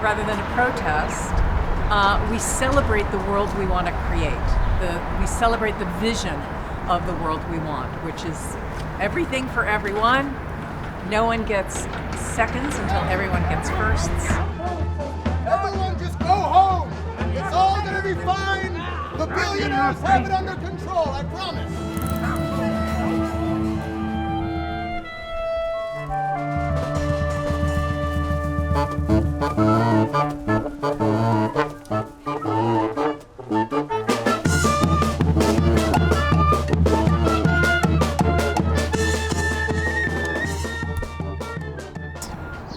rather than a protest, we celebrate the world we want to create. We celebrate the vision of the world we want, which is everything for everyone. No one gets seconds until everyone gets firsts. Everyone just go home. It's all going to be fine. The billionaires have it under control, I promise.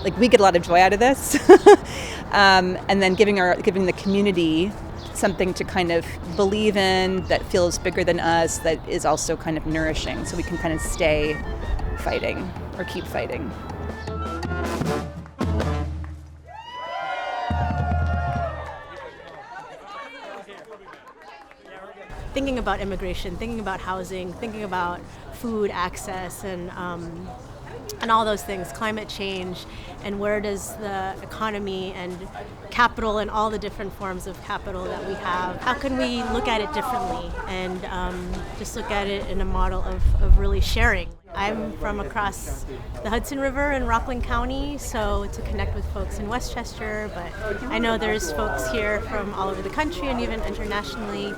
Like, we get a lot of joy out of this, and then giving the community something to kind of believe in that feels bigger than us, that is also kind of nourishing, so we can kind of stay fighting or keep fighting. Thinking about immigration, thinking about housing, thinking about food access, and all those things, climate change, and where does the economy and capital and all the different forms of capital that we have, how can we look at it differently and just look at it in a model of really sharing. I'm from across the Hudson River in Rockland County, so to connect with folks in Westchester, but I know there's folks here from all over the country and even internationally,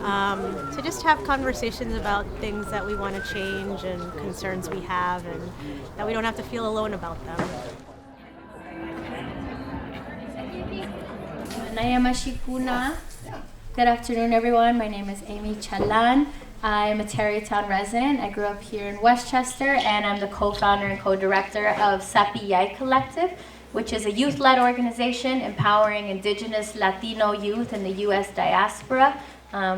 to just have conversations about things that we want to change and concerns we have, and that we don't have to feel alone about them. Good afternoon, everyone. My name is Amy Chalan. I'm a Tarrytown resident. I grew up here in Westchester, and I'm the co-founder and co-director of Sapiyay Collective, which is a youth-led organization empowering Indigenous Latino youth in the U.S. diaspora.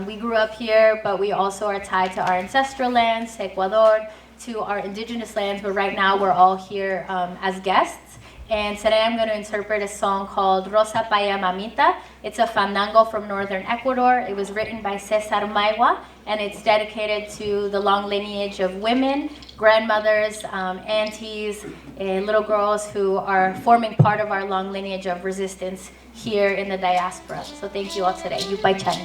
We grew up here, but we also are tied to our ancestral lands, Ecuador, to our indigenous lands, but right now we're all here as guests. And today I'm going to interpret a song called Rosa Paya Mamita. It's a fandango from northern Ecuador. It was written by Cesar Maigua, and it's dedicated to the long lineage of women, grandmothers, aunties, and little girls who are forming part of our long lineage of resistance here in the diaspora. So thank you all today. Yupay Chan.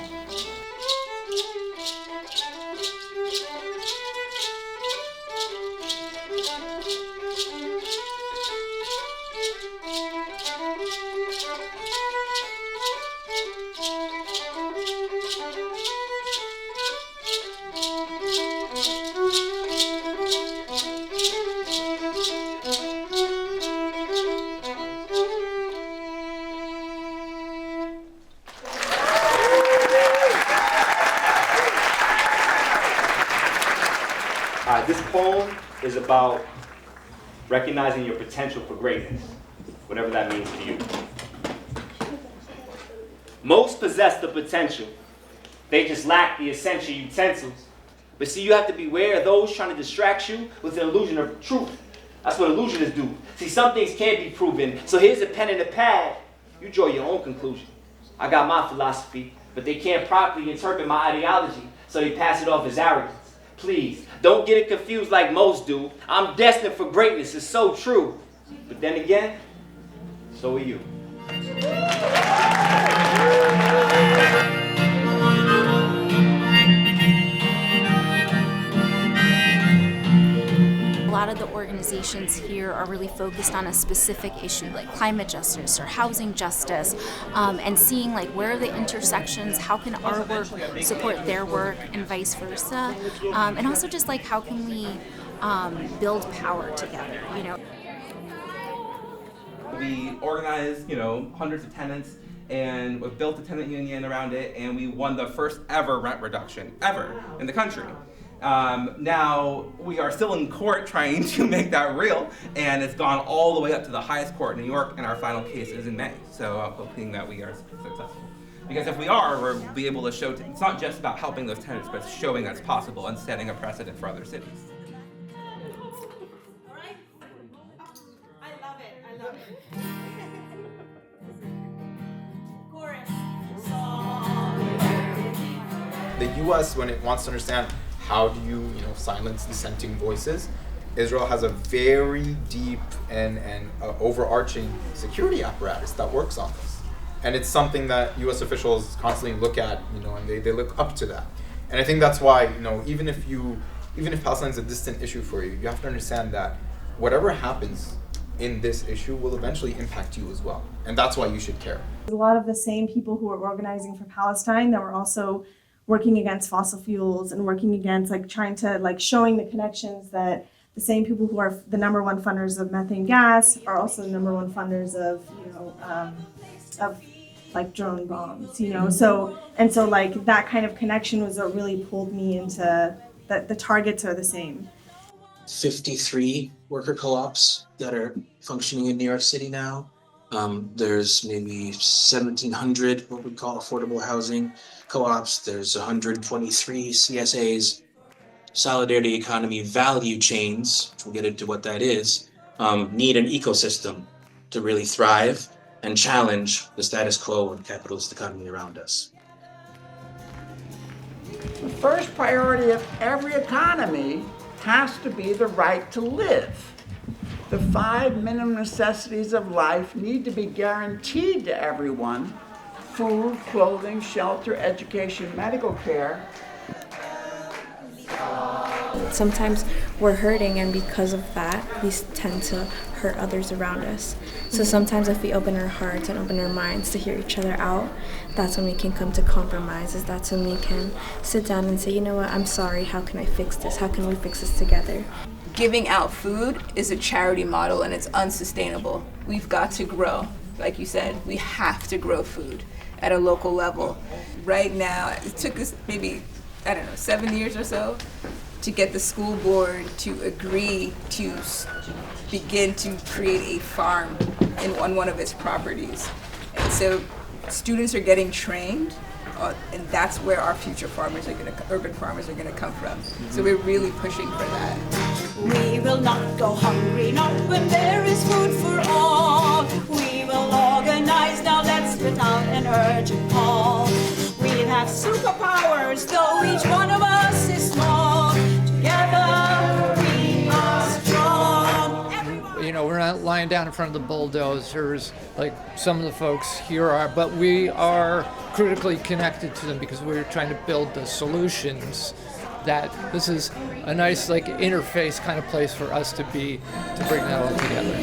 This poem is about recognizing your potential for greatness, whatever that means to you. Most possess the potential. They just lack the essential utensils. But see, you have to beware of those trying to distract you with an illusion of truth. That's what illusionists do. See, some things can't be proven. So here's a pen and a pad. You draw your own conclusion. I got my philosophy, but they can't properly interpret my ideology, so they pass it off as arrogance. Please, don't get it confused like most do. I'm destined for greatness, it's so true. But then again, so are you. A lot of the organizations here are really focused on a specific issue like climate justice or housing justice, and seeing like where are the intersections, how can our work support their work and vice versa, and also just like how can we build power together, you know. We organized, hundreds of tenants, and we built a tenant union around it, and we won the first ever rent reduction ever in the country. Now, we are still in court trying to make that real, and it's gone all the way up to the highest court in New York, and our final case is in May. So I'm hoping that we are successful. Because if we are, we'll be able to show, it's not just about helping those tenants, but showing that's possible and setting a precedent for other cities. The U.S., when it wants to understand how do you, silence dissenting voices, Israel has a very deep and overarching security apparatus that works on this. And it's something that U.S. officials constantly look at, and they look up to that. And I think that's why, even if Palestine is a distant issue for you, you have to understand that whatever happens in this issue will eventually impact you as well. And that's why you should care. A lot of the same people who were organizing for Palestine that were also working against fossil fuels and working against showing the connections that the same people who are the number one funders of methane gas are also the number one funders of drone bombs, So that kind of connection was what really pulled me into that the targets are the same. 53 worker co-ops that are functioning in New York City now. There's maybe 1,700 what we call affordable housing co-ops. There's 123 CSAs. Solidarity economy value chains, which we'll get into what that is, need an ecosystem to really thrive and challenge the status quo and capitalist economy around us. The first priority of every economy has to be the right to live. The 5 minimum necessities of life need to be guaranteed to everyone: food, clothing, shelter, education, medical care. Sometimes we're hurting, and because of that, we tend to hurt others around us. So sometimes if we open our hearts and open our minds to hear each other out, that's when we can come to compromises. That's when we can sit down and say, you know what, I'm sorry, how can I fix this? How can we fix this together? Giving out food is a charity model, and it's unsustainable. We've got to grow. Like you said, we have to grow food at a local level. Right now, it took us maybe, 7 years or so to get the school board to agree to begin to create a farm on one of its properties. And so students are getting trained, and that's where our future urban farmers are going to come from. So we're really pushing for that. We will not go hungry, not when there is food for all. We will organize, now let's put out an urgent call. We'll have superpowers, though each one of us is small. Together we are strong. We're not lying down in front of the bulldozers like some of the folks here are, but we are critically connected to them because we're trying to build the solutions. That this is a nice interface kind of place for us to be, to bring that all together.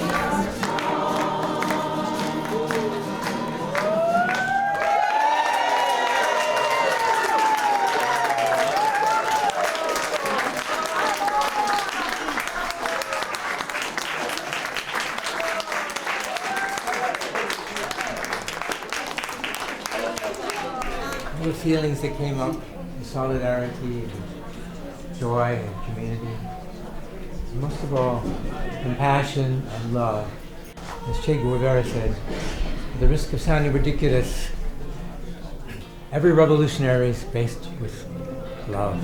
All the feelings that came up, the solidarity, joy and community. Most of all, compassion and love. As Che Guevara said, at the risk of sounding ridiculous, every revolutionary is based with love.